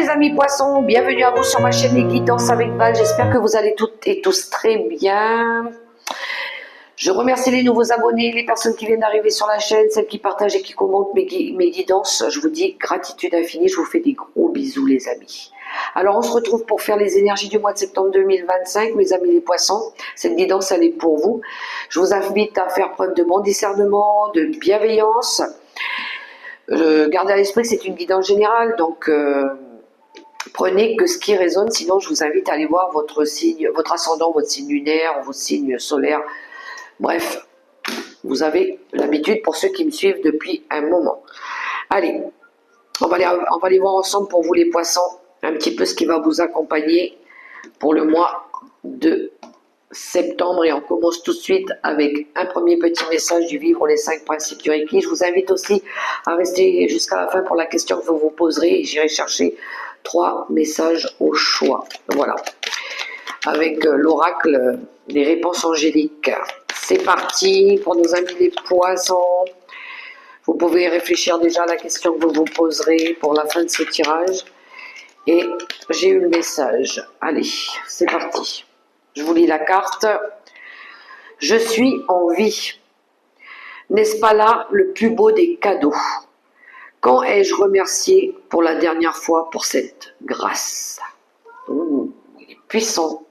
les amis poissons, bienvenue à vous sur ma chaîne Les Guidances avec Val. J'espère que vous allez toutes et tous très bien. Je remercie les nouveaux abonnés, les personnes qui viennent d'arriver sur la chaîne, celles qui partagent et qui commentent mes guidances. Je vous dis gratitude infinie, je vous fais des gros bisous les amis. Alors on se retrouve pour faire les énergies du mois de septembre 2025, mes amis les poissons. Cette guidance elle est pour vous. Je vous invite à faire preuve de bon discernement, de bienveillance. Gardez à l'esprit que c'est une guidance générale, donc prenez que ce qui résonne, sinon je vous invite à aller voir votre signe, votre ascendant, votre signe lunaire, votre signe solaire. Bref, vous avez l'habitude pour ceux qui me suivent depuis un moment. Allez, on va aller voir ensemble pour vous les poissons, un petit peu ce qui va vous accompagner pour le mois de septembre. Et on commence tout de suite avec un premier petit message du Vivre les 5 principes du Reiki. Je vous invite aussi à rester jusqu'à la fin pour la question que vous vous poserez. J'irai chercher 3 messages au choix. Voilà, avec l'oracle des réponses angéliques. C'est parti pour nos amis les poissons. Vous pouvez réfléchir déjà à la question que vous vous poserez pour la fin de ce tirage. Et j'ai eu le message. Allez, c'est parti. Je vous lis la carte. Je suis en vie. N'est-ce pas là le plus beau des cadeaux? Quand ai-je remercié pour la dernière fois pour cette grâce? Ouh, il est puissant.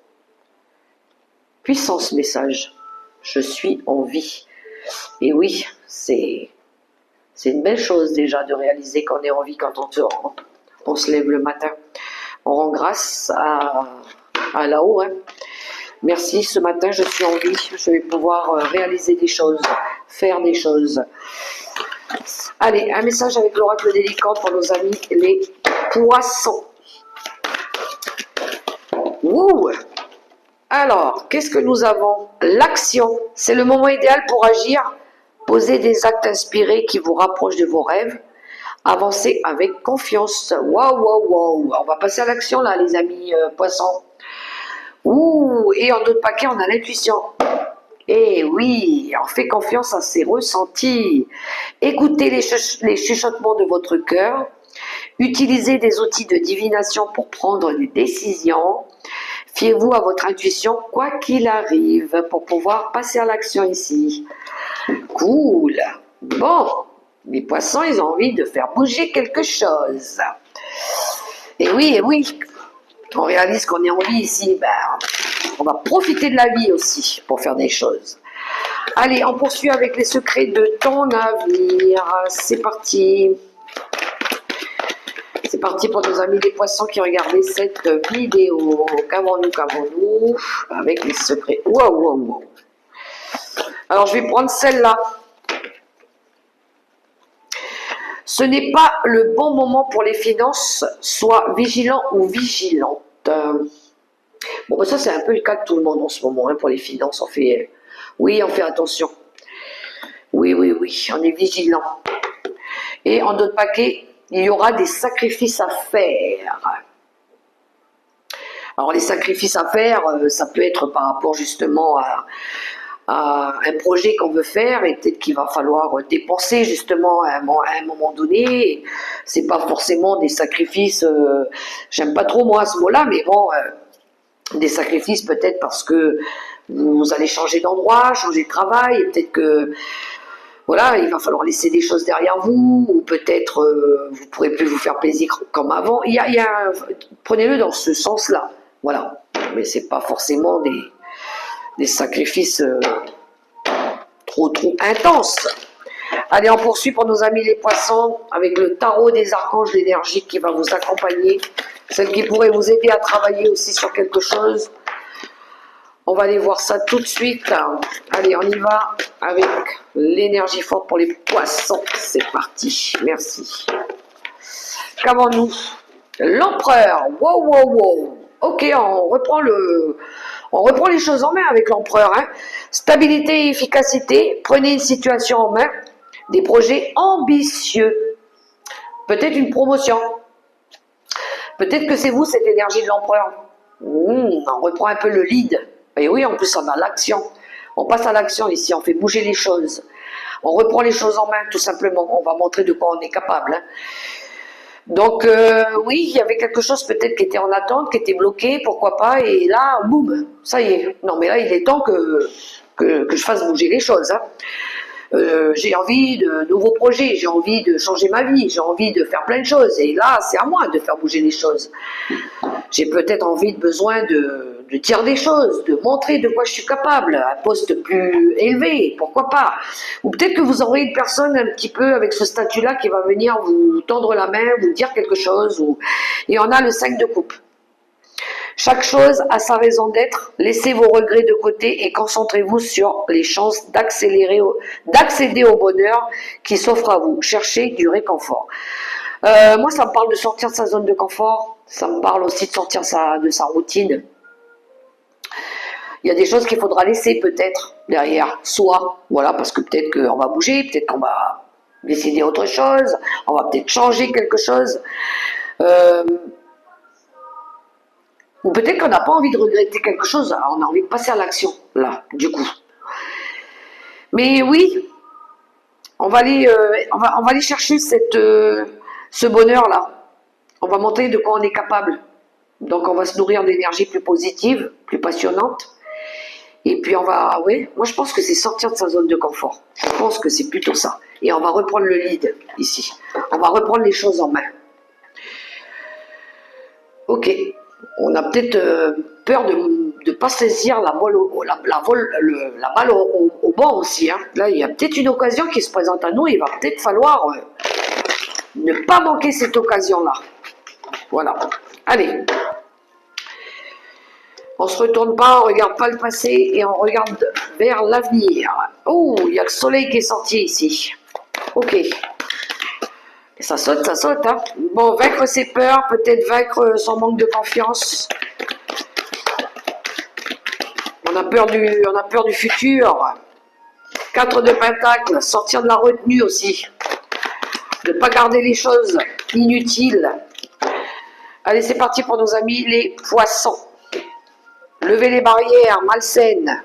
Puissant ce message. Je suis en vie. Et oui, c'est une belle chose déjà de réaliser qu'on est en vie quand on se lève le matin. On rend grâce à là-haut. Hein. Merci, ce matin je suis en vie. Je vais pouvoir réaliser des choses, faire des choses. Allez, un message avec l'oracle délicat pour nos amis les poissons. Ouh! Alors, qu'est-ce que nous avons? L'action, c'est le moment idéal pour agir. Posez des actes inspirés qui vous rapprochent de vos rêves. Avancez avec confiance. Waouh, waouh, waouh. On va passer à l'action là, les amis poissons. Ouh, et en d'autres paquets, on a l'intuition. Eh oui, on fait confiance à ses ressentis. Écoutez les chuchotements de votre cœur. Utilisez des outils de divination pour prendre des décisions. Fiez-vous à votre intuition, quoi qu'il arrive, pour pouvoir passer à l'action ici. Cool. Bon, les poissons, ils ont envie de faire bouger quelque chose. Et oui, on réalise qu'on est en vie ici. Ben, on va profiter de la vie aussi pour faire des choses. Allez, on poursuit avec les secrets de ton avenir. C'est parti. C'est parti pour nos amis les poissons qui regardaient cette vidéo. Qu'avons-nous avec les secrets. Wow, wow, wow. Alors, je vais prendre celle-là. Ce n'est pas le bon moment pour les finances. Sois vigilant ou vigilante. Bon, ça, c'est un peu le cas de tout le monde en ce moment. Hein, pour les finances, on fait attention. Oui, on est vigilant. Et en d'autres paquets, il y aura des sacrifices à faire. Alors les sacrifices à faire, ça peut être par rapport justement à un projet qu'on veut faire et peut-être qu'il va falloir dépenser justement à un moment donné. C'est pas forcément des sacrifices, j'aime pas trop moi ce mot-là, mais bon, des sacrifices peut-être parce que vous allez changer d'endroit, changer de travail, et peut-être que voilà, il va falloir laisser des choses derrière vous, ou peut-être vous ne pourrez plus vous faire plaisir comme avant. Prenez-le dans ce sens-là, voilà. Mais c'est pas forcément des sacrifices trop intenses. Allez, on poursuit pour nos amis les poissons avec le tarot des archanges, l'énergie qui va vous accompagner, celle qui pourrait vous aider à travailler aussi sur quelque chose. On va aller voir ça tout de suite. Allez, on y va avec l'énergie forte pour les poissons. C'est parti. Merci. Qu'avons-nous? L'empereur. Wow, wow, wow. Ok, on reprend les choses en main avec l'empereur. Hein. Stabilité et efficacité. Prenez une situation en main. Des projets ambitieux. Peut-être une promotion. Peut-être que c'est vous, cette énergie de l'empereur. On reprend un peu le lead. Et oui, en plus, on a l'action. On passe à l'action ici, on fait bouger les choses. On reprend les choses en main, tout simplement. On va montrer de quoi on est capable. Hein. Donc oui, il y avait quelque chose peut-être qui était en attente, qui était bloqué, pourquoi pas, et là, boum, ça y est. Non mais là, il est temps que je fasse bouger les choses. Hein. J'ai envie de nouveaux projets, j'ai envie de changer ma vie, j'ai envie de faire plein de choses. Et là, c'est à moi de faire bouger les choses. J'ai peut-être envie, besoin de dire des choses, de montrer de quoi je suis capable, à un poste plus élevé, pourquoi pas. Ou peut-être que vous aurez une personne un petit peu avec ce statut-là qui va venir vous tendre la main, vous dire quelque chose. Et on a le 5 de coupe. Chaque chose a sa raison d'être. Laissez vos regrets de côté et concentrez-vous sur les chances d'accéder au bonheur qui s'offre à vous. Cherchez du réconfort. Moi, ça me parle de sortir de sa zone de confort. Ça me parle aussi de sortir de sa routine. Il y a des choses qu'il faudra laisser peut-être derrière soi. Voilà, parce que peut-être qu'on va bouger, peut-être qu'on va décider autre chose, on va peut-être changer quelque chose. Ou peut-être qu'on n'a pas envie de regretter quelque chose, on a envie de passer à l'action, là, du coup. Mais oui, on va aller chercher ce bonheur-là. On va montrer de quoi on est capable. Donc on va se nourrir d'énergie plus positive, plus passionnante. Et puis oui, moi je pense que c'est sortir de sa zone de confort. Je pense que c'est plutôt ça. Et on va reprendre le lead ici. On va reprendre les choses en main. Ok. On a peut-être peur de ne pas saisir la balle au banc aussi. Hein. Là, il y a peut-être une occasion qui se présente à nous. Il va peut-être falloir ne pas manquer cette occasion-là. Voilà. Allez. On se retourne pas, on regarde pas le passé et on regarde vers l'avenir. Oh, il y a le soleil qui est sorti ici. Ok. Et ça saute, hein. Bon, vaincre ses peurs, peut-être vaincre son manque de confiance. On a peur du futur. 4 de pentacles, sortir de la retenue aussi. Ne pas garder les choses inutiles. Allez, c'est parti pour nos amis les poissons. Levez les barrières malsaines.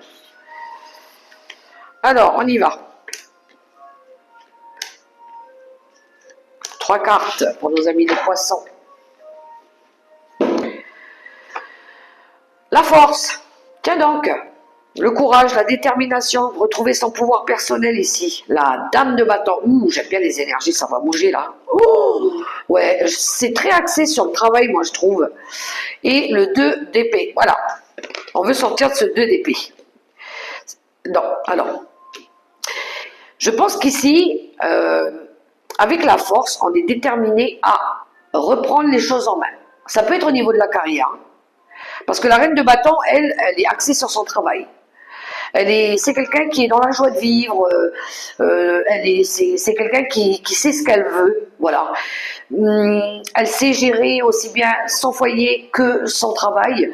Alors, on y va. 3 cartes pour nos amis les poissons. La force. Tiens donc. Le courage, la détermination, retrouver son pouvoir personnel ici. La dame de bâton. Ouh, j'aime bien les énergies, ça va bouger là. Oh, ouais, c'est très axé sur le travail, moi je trouve. Et le 2 d'épée. Voilà. On veut sortir de ce 2 d'épée. Non, alors. Je pense qu'ici, avec la force, on est déterminé à reprendre les choses en main. Ça peut être au niveau de la carrière. Parce que la reine de bâton, elle est axée sur son travail. C'est quelqu'un qui est dans la joie de vivre. C'est quelqu'un qui sait ce qu'elle veut. Voilà. Elle sait gérer aussi bien son foyer que son travail.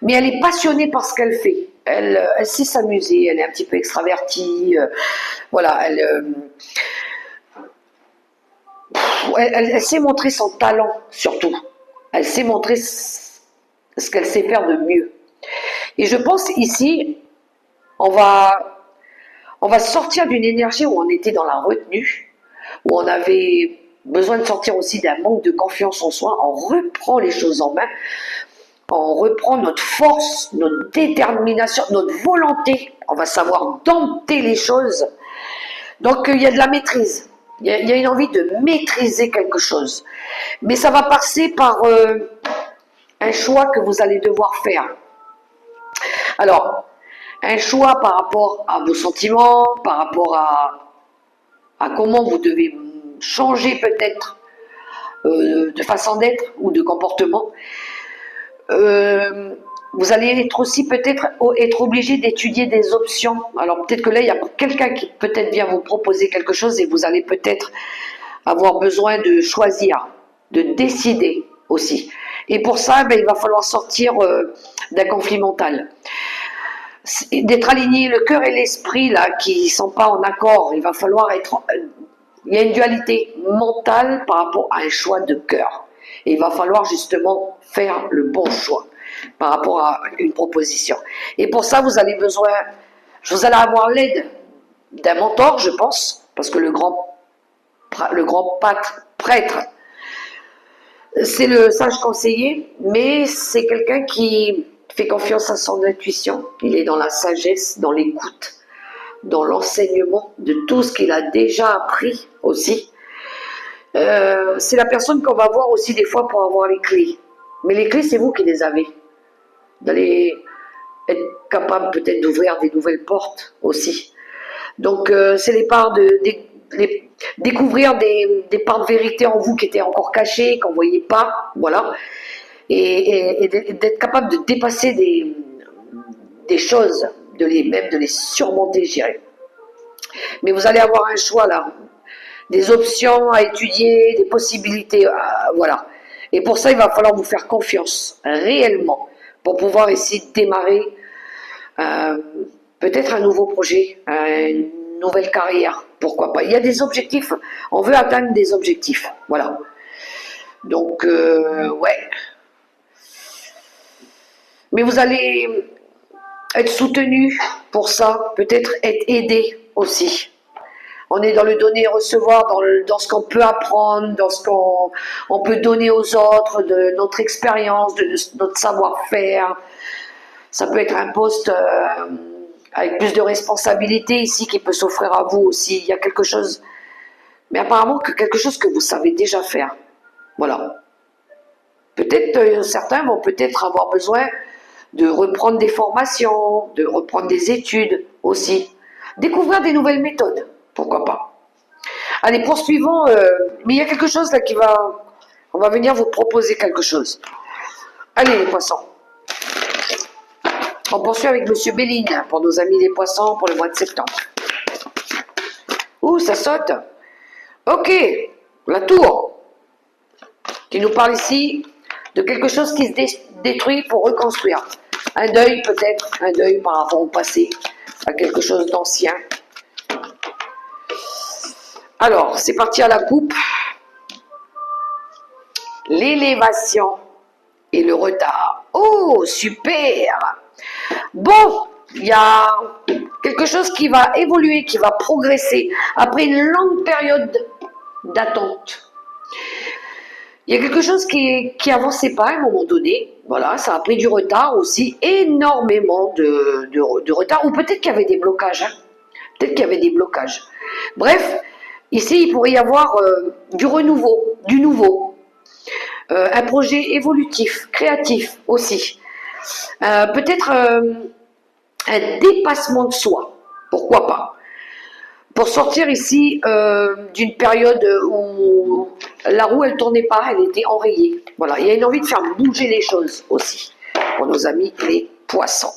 Mais elle est passionnée par ce qu'elle fait. Elle sait s'amuser. Elle est un petit peu extravertie. Voilà. Elle sait montrer son talent, surtout. Elle sait montrer ce qu'elle sait faire de mieux. Et je pense ici, on va sortir d'une énergie où on était dans la retenue, où on avait besoin de sortir aussi d'un manque de confiance en soi. On reprend les choses en main, on reprend notre force, notre détermination, notre volonté. On va savoir dompter les choses. Donc il y a de la maîtrise. Il y a une envie de maîtriser quelque chose. Mais ça va passer par un choix que vous allez devoir faire. Alors, un choix par rapport à vos sentiments, par rapport à comment vous devez changer peut-être de façon d'être ou de comportement. Vous allez être aussi peut-être être obligé d'étudier des options. Alors peut-être que là, il y a quelqu'un qui peut-être vient vous proposer quelque chose et vous allez peut-être avoir besoin de choisir, de décider aussi. Et pour ça, il va falloir sortir d'un conflit mental. D'être aligné, le cœur et l'esprit là qui ne sont pas en accord, il va falloir être... Il y a une dualité mentale par rapport à un choix de cœur. Et il va falloir justement faire le bon choix par rapport à une proposition. Et pour ça, vous allez avoir l'aide d'un mentor, je pense, parce que le grand prêtre C'est le sage conseiller, mais c'est quelqu'un qui fait confiance à son intuition. Il est dans la sagesse, dans l'écoute, dans l'enseignement de tout ce qu'il a déjà appris aussi. C'est la personne qu'on va voir aussi des fois pour avoir les clés. Mais les clés, c'est vous qui les avez. D'aller être capable peut-être d'ouvrir des nouvelles portes aussi. Donc c'est les parts découvrir des parts de vérité en vous qui étaient encore cachées, qu'on ne voyait pas, voilà. Et d'être capable de dépasser des choses, même de les surmonter, je dirais. Mais vous allez avoir un choix là, des options à étudier, des possibilités, voilà. Et pour ça, il va falloir vous faire confiance, réellement, pour pouvoir essayer de démarrer peut-être un nouveau projet, une nouvelle carrière, pourquoi pas. Il y a des objectifs, on veut atteindre des objectifs, voilà. Donc, ouais. Mais vous allez être soutenu pour ça, peut-être être aidé aussi. On est dans le donner et recevoir, dans ce qu'on peut apprendre, dans ce qu'on peut donner aux autres, de notre expérience, de notre savoir-faire. Ça peut être un poste avec plus de responsabilité ici qui peut s'offrir à vous aussi. Il y a quelque chose, mais apparemment quelque chose que vous savez déjà faire. Voilà. Peut-être certains vont peut-être avoir besoin de reprendre des formations, de reprendre des études aussi. Découvrir des nouvelles méthodes, pourquoi pas. Allez, poursuivons. Mais il y a quelque chose là on va venir vous proposer quelque chose. Allez les poissons. On poursuit avec Monsieur Béline pour nos amis les poissons pour le mois de septembre. Ouh, ça saute. Ok, la tour qui nous parle ici de quelque chose qui se détruit pour reconstruire. Un deuil peut-être, un deuil par rapport au passé, à quelque chose d'ancien. Alors, c'est parti à la coupe. L'élévation et le retard. Oh, super! Bon, il y a quelque chose qui va évoluer, qui va progresser après une longue période d'attente. Il y a quelque chose qui avançait pas à un moment donné. Voilà, ça a pris du retard aussi, énormément de retard, ou peut-être qu'il y avait des blocages. Hein. Peut-être qu'il y avait des blocages. Bref, ici, il pourrait y avoir du renouveau, du nouveau. Un projet évolutif, créatif aussi. Peut-être un dépassement de soi. Pourquoi pas? Pour sortir ici d'une période où la roue elle tournait pas, elle était enrayée. Voilà, il y a une envie de faire bouger les choses aussi pour nos amis les poissons.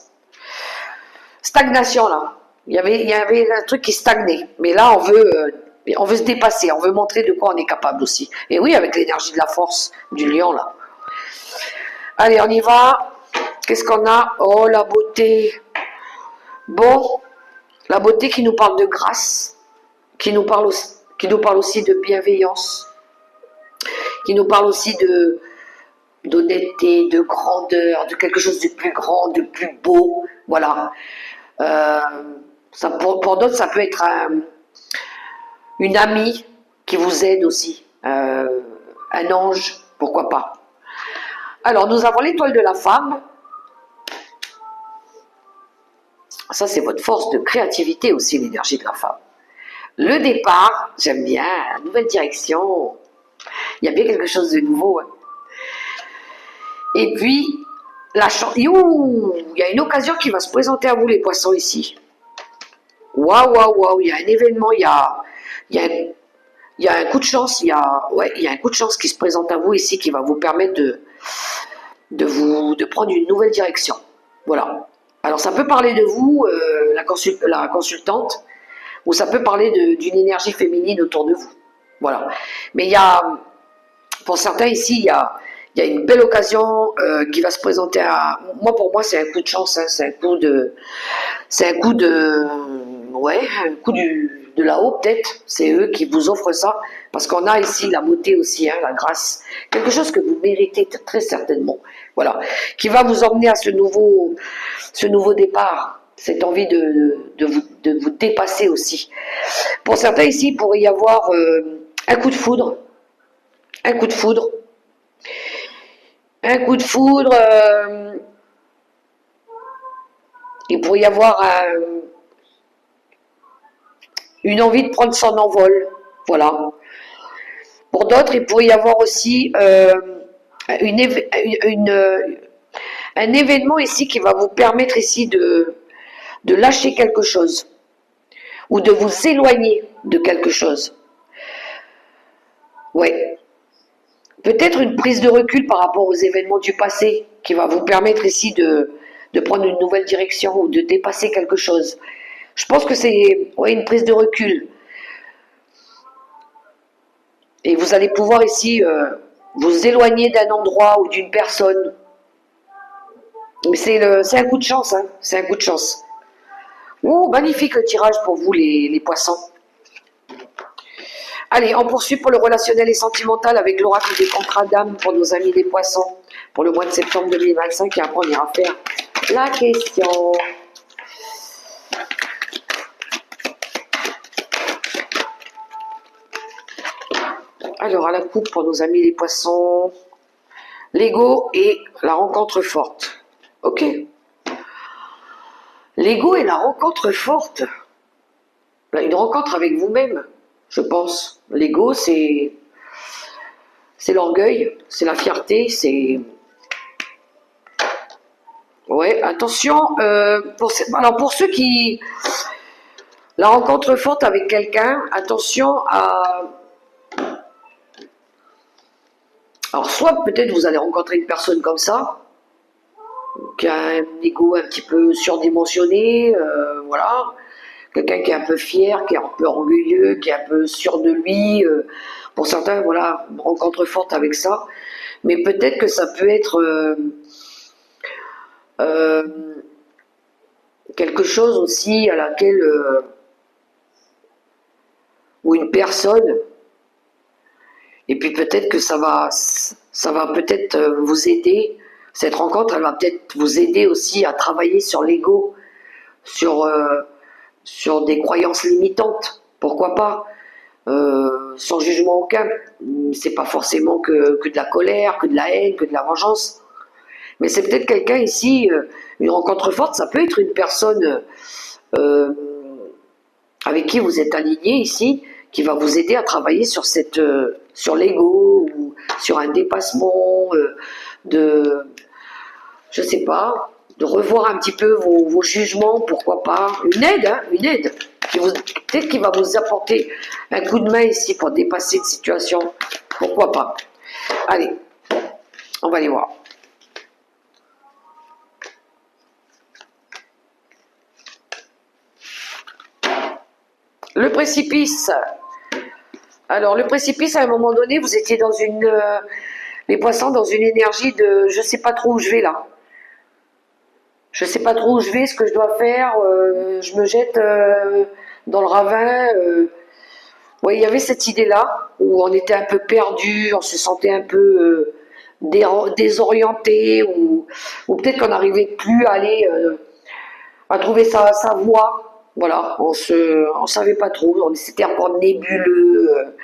Stagnation là, il y avait un truc qui stagnait, mais là on veut se dépasser, on veut montrer de quoi on est capable aussi. Et oui, avec l'énergie de la force du lion là. Allez, on y va. Qu'est-ce qu'on a? Oh la beauté. Bon. La beauté qui nous parle de grâce, qui nous parle aussi de bienveillance, qui nous parle aussi d'honnêteté, de grandeur, de quelque chose de plus grand, de plus beau. Voilà. Pour d'autres, ça peut être une amie qui vous aide aussi, un ange, pourquoi pas. Alors, nous avons l'étoile de la femme. Ça, c'est votre force de créativité aussi, l'énergie de la femme. Le départ, j'aime bien, nouvelle direction. Il y a bien quelque chose de nouveau. Hein. Et puis, la chance. Il y a une occasion qui va se présenter à vous, les poissons, ici. Waouh, waouh, waouh, il y a un événement, il y a un coup de chance, il y a un coup de chance qui se présente à vous ici qui va vous permettre de prendre une nouvelle direction. Voilà. Alors ça peut parler de vous, la consultante, ou ça peut parler d'une énergie féminine autour de vous. Voilà. Mais il y a, pour certains ici, il y a une belle occasion qui va se présenter à... Pour moi, c'est un coup de chance, hein, c'est un coup de là-haut peut-être. C'est eux qui vous offrent ça, parce qu'on a ici la beauté aussi, hein, la grâce, quelque chose que vous méritez très certainement. Voilà, qui va vous emmener à ce nouveau départ, cette envie de vous dépasser aussi. Pour certains ici, il pourrait y avoir un coup de foudre, un coup de foudre, il pourrait y avoir une envie de prendre son envol, voilà. Pour d'autres, il pourrait y avoir aussi un événement ici qui va vous permettre ici de lâcher quelque chose ou de vous éloigner de quelque chose. Ouais. Peut-être une prise de recul par rapport aux événements du passé qui va vous permettre ici de prendre une nouvelle direction ou de dépasser quelque chose. Je pense que c'est ouais, une prise de recul. Et vous allez pouvoir ici vous éloigner d'un endroit ou d'une personne. Mais c'est un coup de chance, hein. C'est un coup de chance. Oh, magnifique le tirage pour vous les poissons. Allez, on poursuit pour le relationnel et sentimental avec l'oracle des contrats d'âme pour nos amis les poissons pour le mois de septembre 2025 et après on ira faire la question. Alors à la coupe pour nos amis les poissons, l'ego et la rencontre forte. Ok. L'ego et la rencontre forte. Une rencontre avec vous-même, je pense. L'ego, c'est l'orgueil, c'est la fierté, c'est... Ouais, attention, alors pour ceux qui... La rencontre forte avec quelqu'un, attention à... Alors soit peut-être vous allez rencontrer une personne comme ça, qui a un ego un petit peu surdimensionné, voilà, quelqu'un qui est un peu fier, qui est un peu orgueilleux, qui est un peu sûr de lui, pour certains, voilà, une rencontre forte avec ça, mais peut-être que ça peut être euh, quelque chose aussi à laquelle, ou une personne, et puis peut-être que ça va peut-être vous aider, cette rencontre, elle va peut-être vous aider aussi à travailler sur l'ego, sur, sur des croyances limitantes, pourquoi pas, sans jugement aucun. C'est pas forcément que de la colère, que de la haine, que de la vengeance. Mais c'est peut-être quelqu'un ici, une rencontre forte, ça peut être une personne euh, avec qui vous êtes aligné ici, qui va vous aider à travailler sur sur l'ego ou sur un dépassement, de, je sais pas, de revoir un petit peu vos jugements, pourquoi pas. Une aide, hein, une aide. Peut-être qu'il va vous apporter un coup de main ici pour dépasser une situation. Pourquoi pas. Allez, on va aller voir. Le précipice. Alors, le précipice, à un moment donné, vous étiez dans les poissons, dans une énergie de je sais pas trop où je vais là. Je sais pas trop où je vais, ce que je dois faire. Je me jette dans le ravin. Ouais, il y avait cette idée-là où on était un peu perdu, on se sentait un peu désorienté, ou peut-être qu'on n'arrivait plus à aller à trouver sa voie. Voilà, on savait pas trop, c'était encore nébuleux.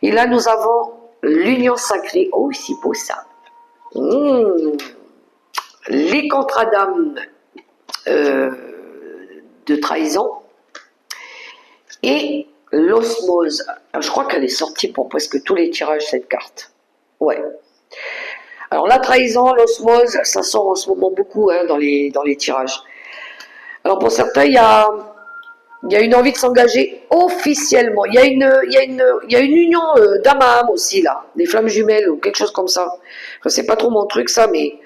Et là, nous avons l'union sacrée. Oh, c'est beau ça. Mmh. Les contrats d'âme euh, de trahison et l'osmose. Je crois qu'elle est sortie pour presque tous les tirages, cette carte. Ouais. Alors la trahison, l'osmose, ça sort en ce moment beaucoup hein, dans les tirages. Alors pour certains, il y a une envie de s'engager officiellement. Il y a une union d'âme à âme aussi là, des flammes jumelles ou quelque chose comme ça. Enfin, c'est pas trop mon truc ça, mais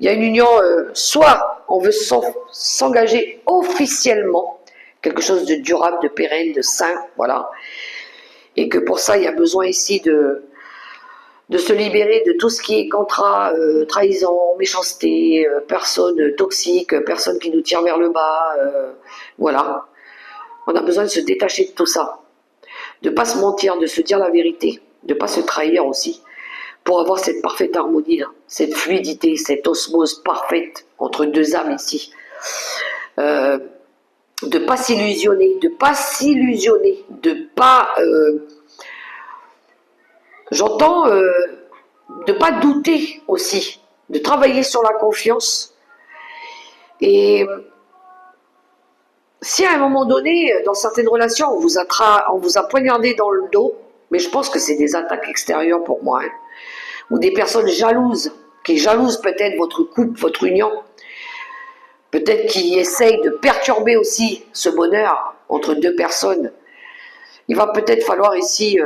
il y a une union, soit on veut s'engager officiellement, quelque chose de durable, de pérenne, de sain, voilà. Et que pour ça, il y a besoin ici de se libérer de tout ce qui est contrat, trahison, méchanceté, personnes toxiques, personnes qui nous tirent vers le bas, voilà. On a besoin de se détacher de tout ça, de ne pas se mentir, de se dire la vérité, de ne pas se trahir aussi, pour avoir cette parfaite harmonie, là, cette fluidité, cette osmose parfaite entre deux âmes ici. De ne pas s'illusionner, de ne pas s'illusionner, de pas... J'entends de ne pas douter aussi, de travailler sur la confiance. Et si à un moment donné, dans certaines relations, on vous a poignardé dans le dos, mais je pense que c'est des attaques extérieures pour moi, hein, ou des personnes jalouses, qui jalousent peut-être votre couple, votre union, peut-être qui essayent de perturber aussi ce bonheur entre deux personnes. Il va peut-être falloir ici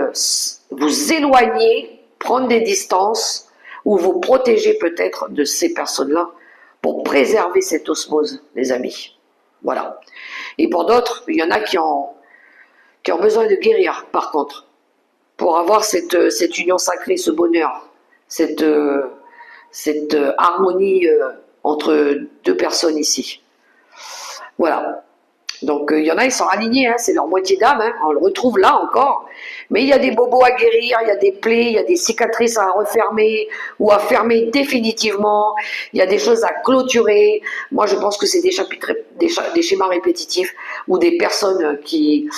vous éloigner, prendre des distances, ou vous protéger peut-être de ces personnes-là pour préserver cette osmose, les amis. Voilà. Et pour d'autres, il y en a qui ont besoin de guérir, par contre, pour avoir cette union sacrée, ce bonheur, cette harmonie entre deux personnes ici. Voilà. Donc il y en a, ils sont alignés, hein, c'est leur moitié d'âme, hein, on le retrouve là encore. Mais il y a des bobos à guérir, il y a des plaies, il y a des cicatrices à refermer ou à fermer définitivement, il y a des choses à clôturer. Moi je pense que c'est des schémas répétitifs ou des personnes qui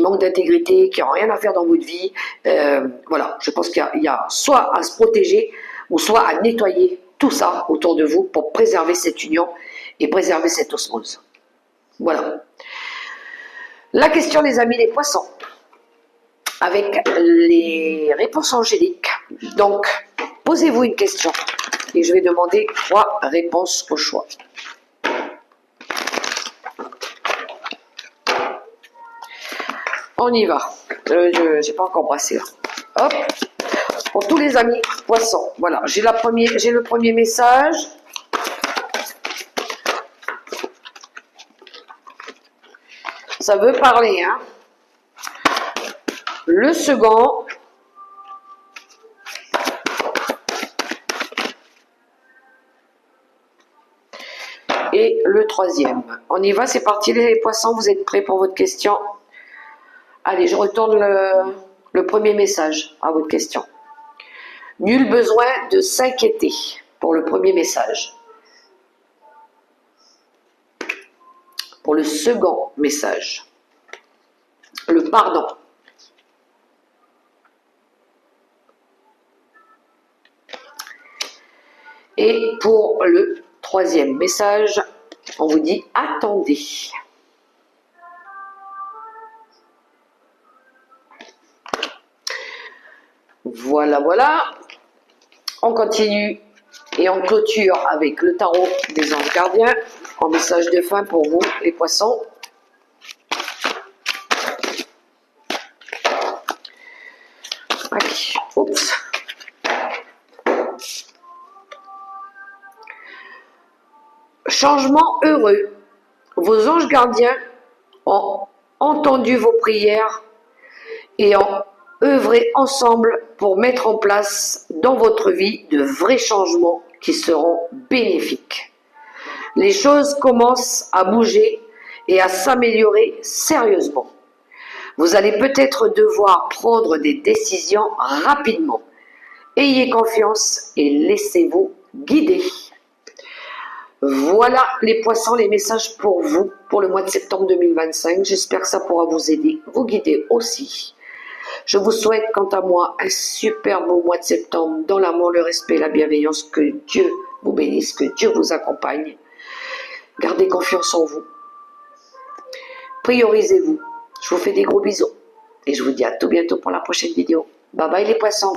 manquent d'intégrité, qui n'ont rien à faire dans votre vie. Voilà, je pense qu'il y a soit à se protéger ou soit à nettoyer tout ça autour de vous pour préserver cette union et préserver cette osmose. Voilà. La question, les amis, les poissons, avec les réponses angéliques. Donc, posez-vous une question et je vais demander 3 réponses au choix. On y va. Je n'ai pas encore brassé là. Hop. Pour tous les amis poissons, voilà. J'ai le premier message. Ça veut parler, hein. Le second. Et le troisième. On y va, c'est parti les poissons, vous êtes prêts pour votre question? Allez, je retourne le premier message à votre question. Nul besoin de s'inquiéter pour le premier message. Pour le second message, le pardon. Et pour le troisième message, on vous dit attendez. Voilà, voilà. On continue et on clôture avec le tarot des anges gardiens en message de fin pour vous, les poissons. Allez, oups. Changement heureux. Vos anges gardiens ont entendu vos prières et ont œuvré ensemble pour mettre en place dans votre vie de vrais changements qui seront bénéfiques. Les choses commencent à bouger et à s'améliorer sérieusement. Vous allez peut-être devoir prendre des décisions rapidement. Ayez confiance et laissez-vous guider. Voilà les poissons, les messages pour vous pour le mois de septembre 2025. J'espère que ça pourra vous aider, vous guider aussi. Je vous souhaite quant à moi un super beau mois de septembre dans l'amour, le respect, la bienveillance. Que Dieu vous bénisse, que Dieu vous accompagne. Gardez confiance en vous. Priorisez-vous. Je vous fais des gros bisous. Et je vous dis à tout bientôt pour la prochaine vidéo. Bye bye les poissons.